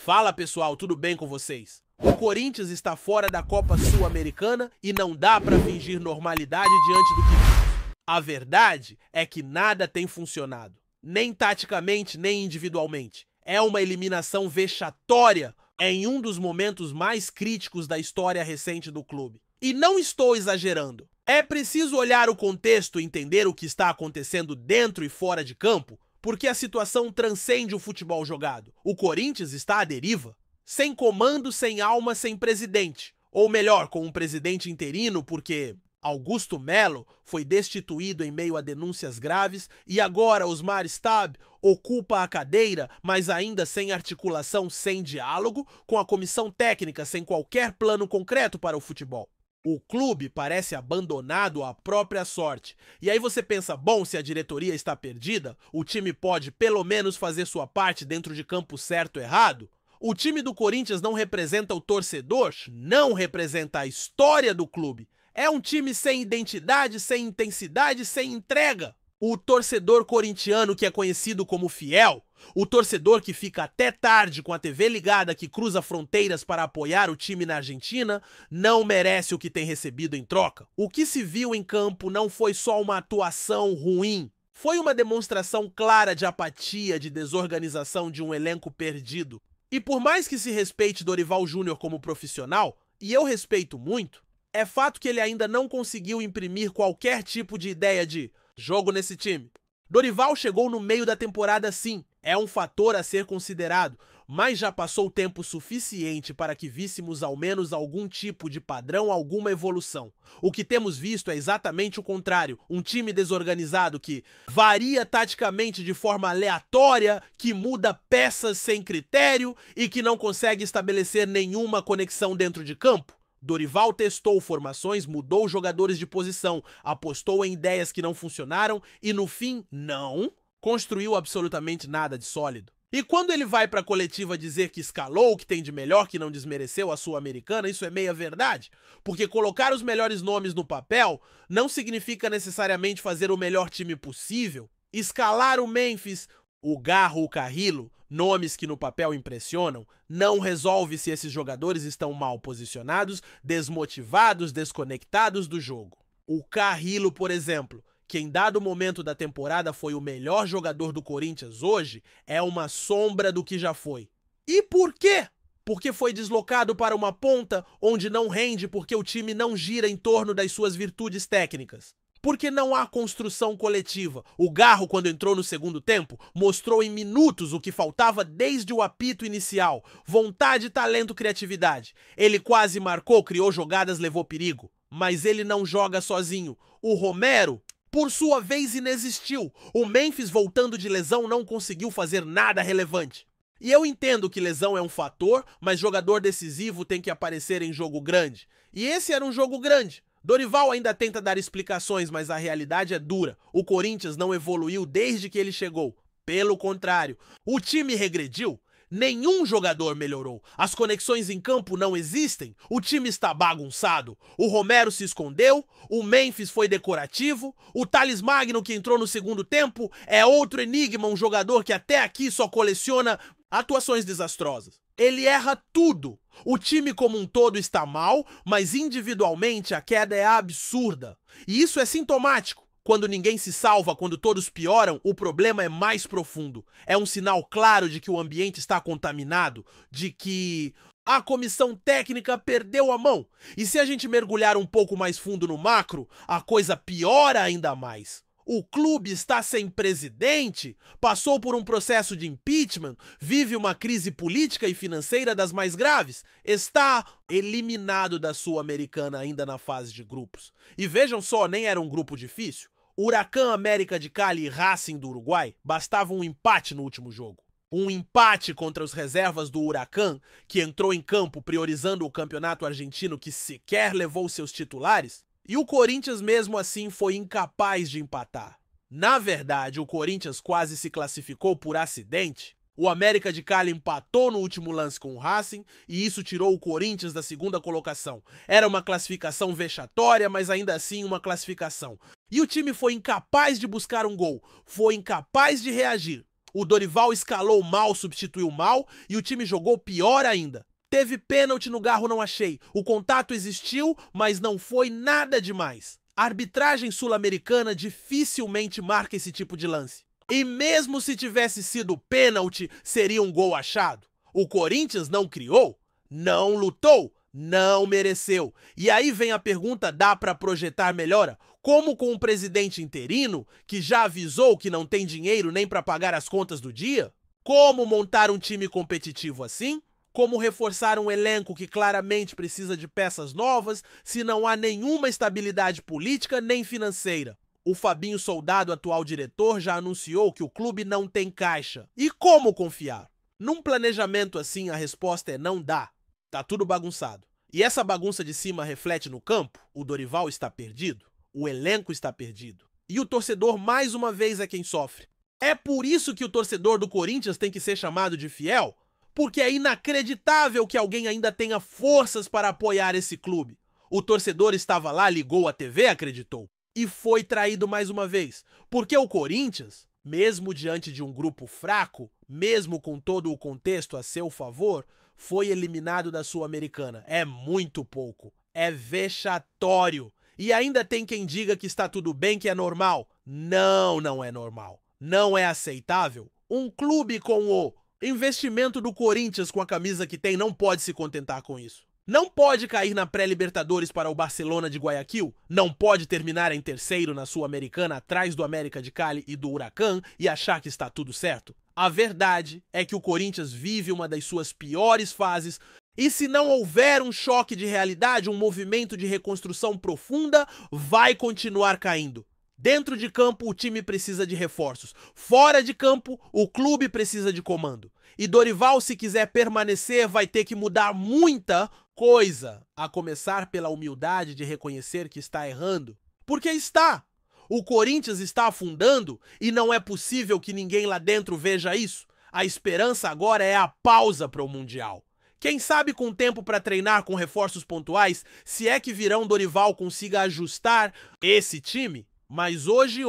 Fala pessoal, tudo bem com vocês? O Corinthians está fora da Copa Sul-Americana e não dá para fingir normalidade diante do que vimos. A verdade é que nada tem funcionado, nem taticamente nem individualmente. É uma eliminação vexatória em um dos momentos mais críticos da história recente do clube. E não estou exagerando. É preciso olhar o contexto e entender o que está acontecendo dentro e fora de campo, porque a situação transcende o futebol jogado. O Corinthians está à deriva, sem comando, sem alma, sem presidente. Ou melhor, com um presidente interino, porque Augusto Melo foi destituído em meio a denúncias graves e agora Osmar Stab ocupa a cadeira, mas ainda sem articulação, sem diálogo, com a comissão técnica, sem qualquer plano concreto para o futebol. O clube parece abandonado à própria sorte. E aí você pensa, bom, se a diretoria está perdida, o time pode pelo menos fazer sua parte dentro de campo certo ou errado? O time do Corinthians não representa o torcedor, não representa a história do clube. É um time sem identidade, sem intensidade, sem entrega. O torcedor corintiano que é conhecido como fiel, o torcedor que fica até tarde com a TV ligada, que cruza fronteiras para apoiar o time na Argentina, não merece o que tem recebido em troca. O que se viu em campo não foi só uma atuação ruim, foi uma demonstração clara de apatia, de desorganização de um elenco perdido. E por mais que se respeite Dorival Júnior como profissional, e eu respeito muito, é fato que ele ainda não conseguiu imprimir qualquer tipo de ideia de jogo nesse time. Dorival chegou no meio da temporada sim, é um fator a ser considerado, mas já passou tempo suficiente para que víssemos ao menos algum tipo de padrão, alguma evolução. O que temos visto é exatamente o contrário, um time desorganizado que varia taticamente de forma aleatória, que muda peças sem critério e que não consegue estabelecer nenhuma conexão dentro de campo. Dorival testou formações, mudou jogadores de posição, apostou em ideias que não funcionaram e no fim, não construiu absolutamente nada de sólido. E quando ele vai para a coletiva dizer que escalou o que tem de melhor, que não desmereceu a Sul-Americana, isso é meia verdade. Porque colocar os melhores nomes no papel não significa necessariamente fazer o melhor time possível. Escalar o Memphis, o Garro, o Carrillo, nomes que no papel impressionam, não resolve se esses jogadores estão mal posicionados, desmotivados, desconectados do jogo. O Carrillo, por exemplo, que em dado momento da temporada foi o melhor jogador do Corinthians hoje, é uma sombra do que já foi. E por quê? Porque foi deslocado para uma ponta onde não rende porque o time não gira em torno das suas virtudes técnicas. Porque não há construção coletiva. O Garro, quando entrou no segundo tempo, mostrou em minutos o que faltava desde o apito inicial. Vontade, talento, criatividade. Ele quase marcou, criou jogadas, levou perigo. Mas ele não joga sozinho. O Romero, por sua vez, inexistiu. O Memphis, voltando de lesão, não conseguiu fazer nada relevante. E eu entendo que lesão é um fator, mas jogador decisivo tem que aparecer em jogo grande. E esse era um jogo grande. Dorival ainda tenta dar explicações, mas a realidade é dura. O Corinthians não evoluiu desde que ele chegou. Pelo contrário, o time regrediu. Nenhum jogador melhorou. As conexões em campo não existem. O time está bagunçado. O Romero se escondeu. O Memphis foi decorativo. O Thales Magno, que entrou no segundo tempo, é outro enigma, um jogador que até aqui só coleciona atuações desastrosas. Ele erra tudo. O time como um todo está mal, mas individualmente a queda é absurda. E isso é sintomático. Quando ninguém se salva, quando todos pioram, o problema é mais profundo. É um sinal claro de que o ambiente está contaminado, de que a comissão técnica perdeu a mão. E se a gente mergulhar um pouco mais fundo no macro, a coisa piora ainda mais. O clube está sem presidente, passou por um processo de impeachment, vive uma crise política e financeira das mais graves, está eliminado da Sul-Americana ainda na fase de grupos. E vejam só, nem era um grupo difícil. Huracan, América de Cali e Racing do Uruguai bastava um empate no último jogo. Um empate contra os reservas do Huracan, que entrou em campo priorizando o campeonato argentino que sequer levou seus titulares. E o Corinthians mesmo assim foi incapaz de empatar. Na verdade, o Corinthians quase se classificou por acidente. O América de Cali empatou no último lance com o Racing e isso tirou o Corinthians da segunda colocação. Era uma classificação vexatória, mas ainda assim uma classificação. E o time foi incapaz de buscar um gol, foi incapaz de reagir. O Dorival escalou mal, substituiu mal e o time jogou pior ainda. Teve pênalti no Garro, não achei. O contato existiu, mas não foi nada demais. A arbitragem sul-americana dificilmente marca esse tipo de lance. E mesmo se tivesse sido pênalti, seria um gol achado. O Corinthians não criou, não lutou, não mereceu. E aí vem a pergunta, dá para projetar melhora? Como com um presidente interino, que já avisou que não tem dinheiro nem para pagar as contas do dia? Como montar um time competitivo assim? Como reforçar um elenco que claramente precisa de peças novas, se não há nenhuma estabilidade política nem financeira? O Fabinho Soldado, atual diretor, já anunciou que o clube não tem caixa. E como confiar? Num planejamento assim, a resposta é não dá. Tá tudo bagunçado. E essa bagunça de cima reflete no campo? O Dorival está perdido? O elenco está perdido? E o torcedor mais uma vez é quem sofre. É por isso que o torcedor do Corinthians tem que ser chamado de fiel? Porque é inacreditável que alguém ainda tenha forças para apoiar esse clube. O torcedor estava lá, ligou a TV, acreditou. E foi traído mais uma vez. Porque o Corinthians, mesmo diante de um grupo fraco, mesmo com todo o contexto a seu favor, foi eliminado da Sul-Americana. É muito pouco. É vexatório. E ainda tem quem diga que está tudo bem, que é normal. Não, não é normal. Não é aceitável. Um clube com o investimento do Corinthians com a camisa que tem não pode se contentar com isso. Não pode cair na pré-Libertadores para o Barcelona de Guayaquil, não pode terminar em terceiro na Sul-Americana atrás do América de Cali e do Huracan e achar que está tudo certo. A verdade é que o Corinthians vive uma das suas piores fases e se não houver um choque de realidade, um movimento de reconstrução profunda, vai continuar caindo. Dentro de campo, o time precisa de reforços. Fora de campo, o clube precisa de comando. E Dorival, se quiser permanecer, vai ter que mudar muita coisa. A começar pela humildade de reconhecer que está errando. Porque está. O Corinthians está afundando e não é possível que ninguém lá dentro veja isso. A esperança agora é a pausa para o Mundial. Quem sabe com tempo para treinar com reforços pontuais, se é que Virão Dorival consiga ajustar esse time? Mas hoje,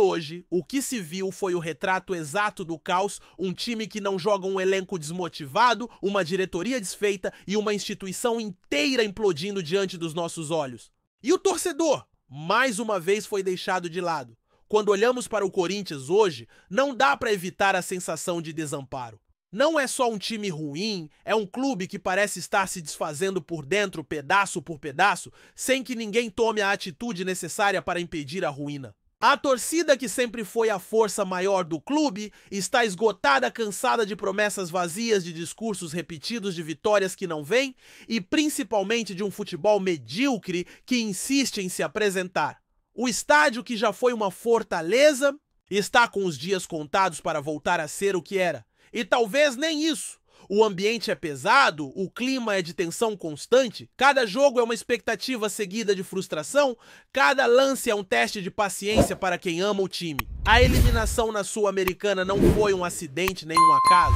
o que se viu foi o retrato exato do caos, um time que não joga, um elenco desmotivado, uma diretoria desfeita e uma instituição inteira implodindo diante dos nossos olhos. E o torcedor, mais uma vez, foi deixado de lado. Quando olhamos para o Corinthians hoje, não dá para evitar a sensação de desamparo. Não é só um time ruim, é um clube que parece estar se desfazendo por dentro, pedaço por pedaço, sem que ninguém tome a atitude necessária para impedir a ruína. A torcida, que sempre foi a força maior do clube, está esgotada, cansada de promessas vazias, de discursos repetidos, de vitórias que não vêm e principalmente de um futebol medíocre que insiste em se apresentar. O estádio, que já foi uma fortaleza, está com os dias contados para voltar a ser o que era. E talvez nem isso. O ambiente é pesado, o clima é de tensão constante, cada jogo é uma expectativa seguida de frustração, cada lance é um teste de paciência para quem ama o time. A eliminação na Sul-Americana não foi um acidente nem um acaso.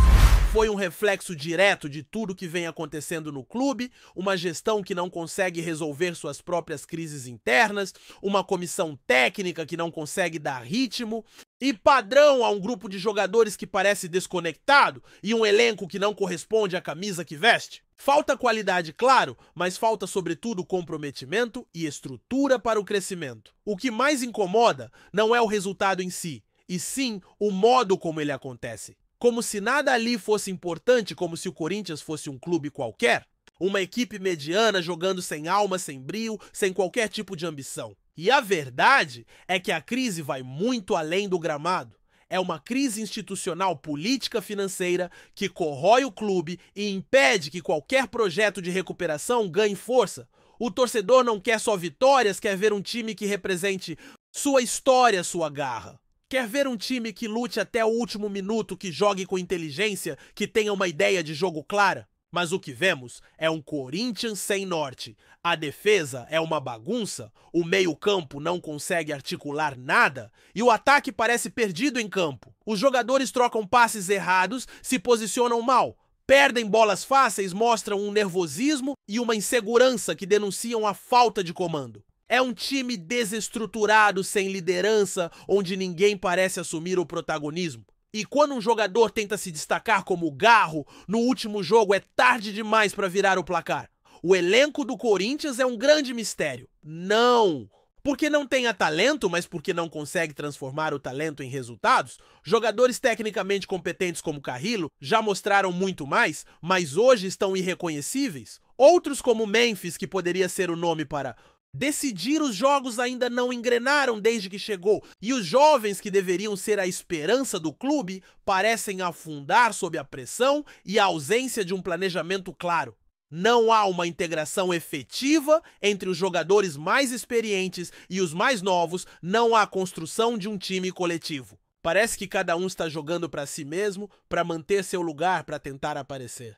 Foi um reflexo direto de tudo que vem acontecendo no clube, uma gestão que não consegue resolver suas próprias crises internas, uma comissão técnica que não consegue dar ritmo, e padrão a um grupo de jogadores que parece desconectado e um elenco que não corresponde à camisa que veste. Falta qualidade, claro, mas falta sobretudo comprometimento e estrutura para o crescimento. O que mais incomoda não é o resultado em si, e sim o modo como ele acontece. Como se nada ali fosse importante, como se o Corinthians fosse um clube qualquer. Uma equipe mediana jogando sem alma, sem brio, sem qualquer tipo de ambição. E a verdade é que a crise vai muito além do gramado. É uma crise institucional, política, financeira que corrói o clube e impede que qualquer projeto de recuperação ganhe força. O torcedor não quer só vitórias, quer ver um time que represente sua história, sua garra. Quer ver um time que lute até o último minuto, que jogue com inteligência, que tenha uma ideia de jogo clara? Mas o que vemos é um Corinthians sem norte. A defesa é uma bagunça, o meio-campo não consegue articular nada e o ataque parece perdido em campo. Os jogadores trocam passes errados, se posicionam mal, perdem bolas fáceis, mostram um nervosismo e uma insegurança que denunciam a falta de comando. É um time desestruturado, sem liderança, onde ninguém parece assumir o protagonismo. E quando um jogador tenta se destacar como Garro, no último jogo é tarde demais para virar o placar. O elenco do Corinthians é um grande mistério. Não! Porque não tenha talento, mas porque não consegue transformar o talento em resultados, jogadores tecnicamente competentes como Carrillo já mostraram muito mais, mas hoje estão irreconhecíveis. Outros como Memphis, que poderia ser o nome para decidir os jogos, ainda não engrenaram desde que chegou, e os jovens que deveriam ser a esperança do clube parecem afundar sob a pressão e a ausência de um planejamento claro. Não há uma integração efetiva entre os jogadores mais experientes e os mais novos, não há construção de um time coletivo. Parece que cada um está jogando para si mesmo, para manter seu lugar, para tentar aparecer.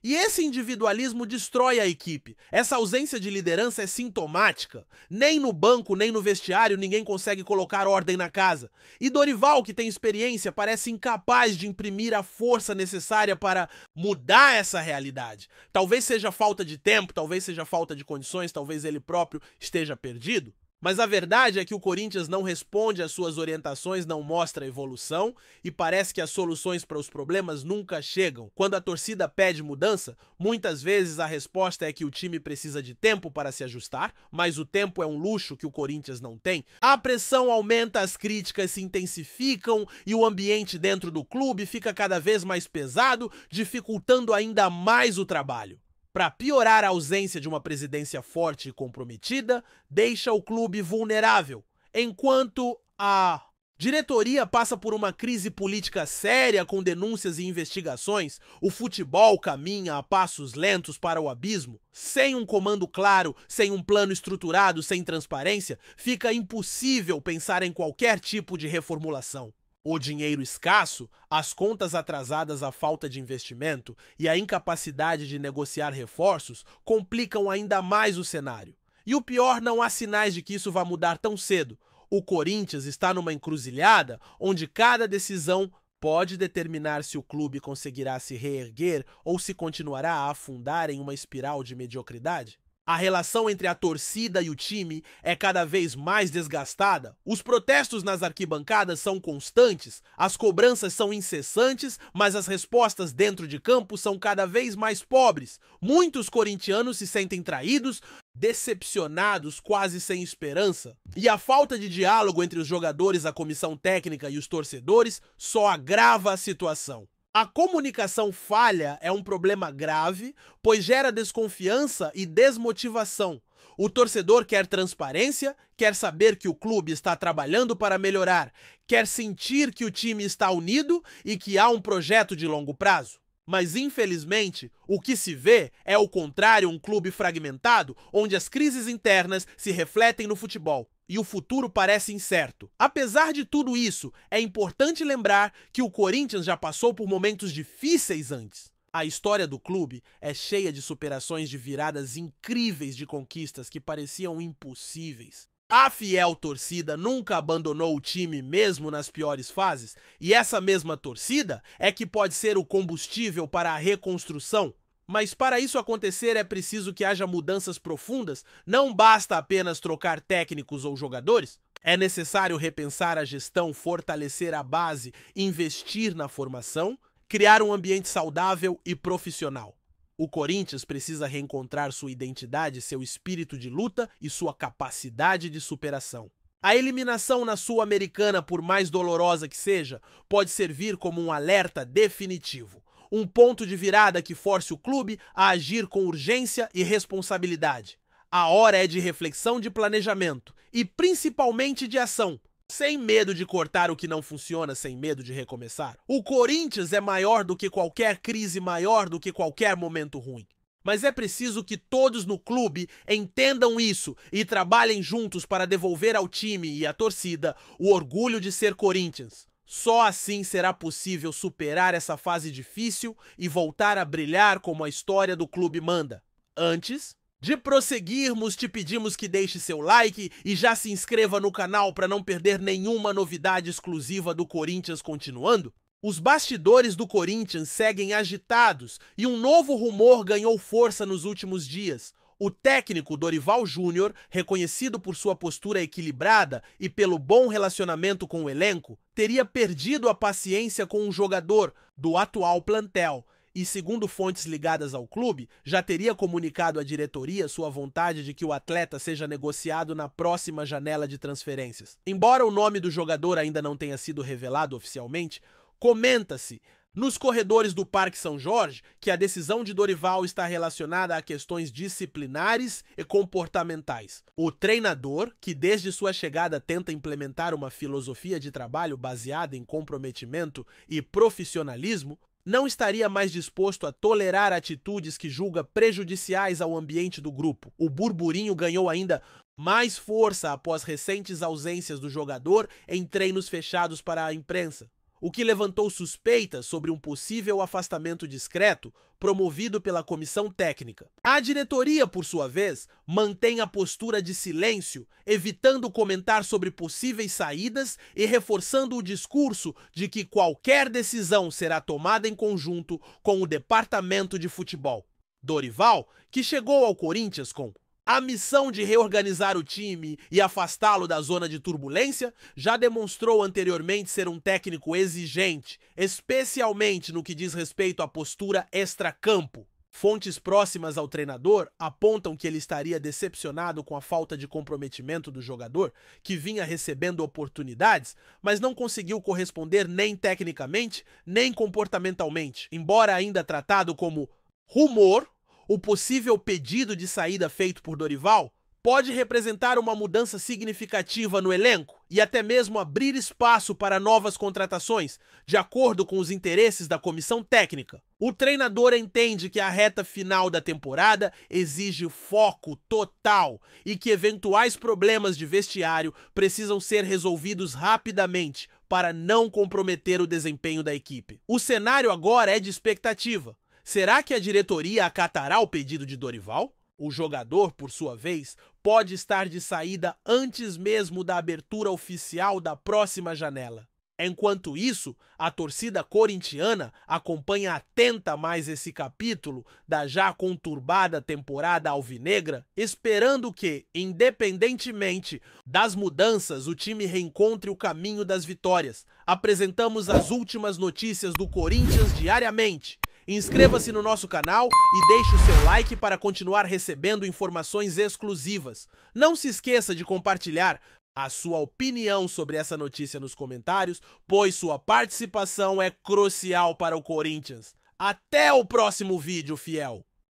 E esse individualismo destrói a equipe. Essa ausência de liderança é sintomática. Nem no banco, nem no vestiário ninguém consegue colocar ordem na casa. E Dorival, que tem experiência, parece incapaz de imprimir a força necessária para mudar essa realidade. Talvez seja falta de tempo, talvez seja falta de condições, talvez ele próprio esteja perdido. Mas a verdade é que o Corinthians não responde às suas orientações, não mostra evolução e parece que as soluções para os problemas nunca chegam. Quando a torcida pede mudança, muitas vezes a resposta é que o time precisa de tempo para se ajustar, mas o tempo é um luxo que o Corinthians não tem. A pressão aumenta, as críticas se intensificam e o ambiente dentro do clube fica cada vez mais pesado, dificultando ainda mais o trabalho. Para piorar, a ausência de uma presidência forte e comprometida deixa o clube vulnerável, enquanto a diretoria passa por uma crise política séria com denúncias e investigações. O futebol caminha a passos lentos para o abismo. Sem um comando claro, sem um plano estruturado, sem transparência, fica impossível pensar em qualquer tipo de reformulação. O dinheiro escasso, as contas atrasadas, a falta de investimento e a incapacidade de negociar reforços complicam ainda mais o cenário. E o pior, não há sinais de que isso vá mudar tão cedo. O Corinthians está numa encruzilhada onde cada decisão pode determinar se o clube conseguirá se reerguer ou se continuará a afundar em uma espiral de mediocridade. A relação entre a torcida e o time é cada vez mais desgastada. Os protestos nas arquibancadas são constantes, as cobranças são incessantes, mas as respostas dentro de campo são cada vez mais pobres. Muitos corintianos se sentem traídos, decepcionados, quase sem esperança. E a falta de diálogo entre os jogadores, a comissão técnica e os torcedores só agrava a situação. A comunicação falha é um problema grave, pois gera desconfiança e desmotivação. O torcedor quer transparência, quer saber que o clube está trabalhando para melhorar, quer sentir que o time está unido e que há um projeto de longo prazo. Mas, infelizmente, o que se vê é o contrário, um clube fragmentado, onde as crises internas se refletem no futebol. E o futuro parece incerto. Apesar de tudo isso, é importante lembrar que o Corinthians já passou por momentos difíceis antes. A história do clube é cheia de superações, de viradas incríveis, de conquistas que pareciam impossíveis. A fiel torcida nunca abandonou o time mesmo nas piores fases, e essa mesma torcida é que pode ser o combustível para a reconstrução. Mas para isso acontecer é preciso que haja mudanças profundas, não basta apenas trocar técnicos ou jogadores. É necessário repensar a gestão, fortalecer a base, investir na formação, criar um ambiente saudável e profissional. O Corinthians precisa reencontrar sua identidade, seu espírito de luta e sua capacidade de superação. A eliminação na Sul-Americana, por mais dolorosa que seja, pode servir como um alerta definitivo. Um ponto de virada que force o clube a agir com urgência e responsabilidade. A hora é de reflexão, de planejamento e principalmente de ação. Sem medo de cortar o que não funciona, sem medo de recomeçar. O Corinthians é maior do que qualquer crise, maior do que qualquer momento ruim. Mas é preciso que todos no clube entendam isso e trabalhem juntos para devolver ao time e à torcida o orgulho de ser Corinthians. Só assim será possível superar essa fase difícil e voltar a brilhar como a história do clube manda. Antes de prosseguirmos, te pedimos que deixe seu like e já se inscreva no canal para não perder nenhuma novidade exclusiva do Corinthians continuando. Os bastidores do Corinthians seguem agitados e um novo rumor ganhou força nos últimos dias. O técnico Dorival Júnior, reconhecido por sua postura equilibrada e pelo bom relacionamento com o elenco, teria perdido a paciência com um jogador do atual plantel e, segundo fontes ligadas ao clube, já teria comunicado à diretoria sua vontade de que o atleta seja negociado na próxima janela de transferências. Embora o nome do jogador ainda não tenha sido revelado oficialmente, comenta-se nos corredores do Parque São Jorge que a decisão de Dorival está relacionada a questões disciplinares e comportamentais. O treinador, que desde sua chegada tenta implementar uma filosofia de trabalho baseada em comprometimento e profissionalismo, não estaria mais disposto a tolerar atitudes que julga prejudiciais ao ambiente do grupo. O burburinho ganhou ainda mais força após recentes ausências do jogador em treinos fechados para a imprensa, o que levantou suspeitas sobre um possível afastamento discreto promovido pela comissão técnica. A diretoria, por sua vez, mantém a postura de silêncio, evitando comentar sobre possíveis saídas e reforçando o discurso de que qualquer decisão será tomada em conjunto com o departamento de futebol. Dorival, que chegou ao Corinthians com a missão de reorganizar o time e afastá-lo da zona de turbulência, já demonstrou anteriormente ser um técnico exigente, especialmente no que diz respeito à postura extracampo. Fontes próximas ao treinador apontam que ele estaria decepcionado com a falta de comprometimento do jogador, que vinha recebendo oportunidades, mas não conseguiu corresponder nem tecnicamente, nem comportamentalmente. Embora ainda tratado como rumor, o possível pedido de saída feito por Dorival pode representar uma mudança significativa no elenco e até mesmo abrir espaço para novas contratações, de acordo com os interesses da comissão técnica. O treinador entende que a reta final da temporada exige foco total e que eventuais problemas de vestiário precisam ser resolvidos rapidamente para não comprometer o desempenho da equipe. O cenário agora é de expectativa. Será que a diretoria acatará o pedido de Dorival? O jogador, por sua vez, pode estar de saída antes mesmo da abertura oficial da próxima janela. Enquanto isso, a torcida corintiana acompanha atenta mais esse capítulo da já conturbada temporada alvinegra, esperando que, independentemente das mudanças, o time reencontre o caminho das vitórias. Apresentamos as últimas notícias do Corinthians diariamente. Inscreva-se no nosso canal e deixe o seu like para continuar recebendo informações exclusivas. Não se esqueça de compartilhar a sua opinião sobre essa notícia nos comentários, pois sua participação é crucial para o Corinthians. Até o próximo vídeo, fiel!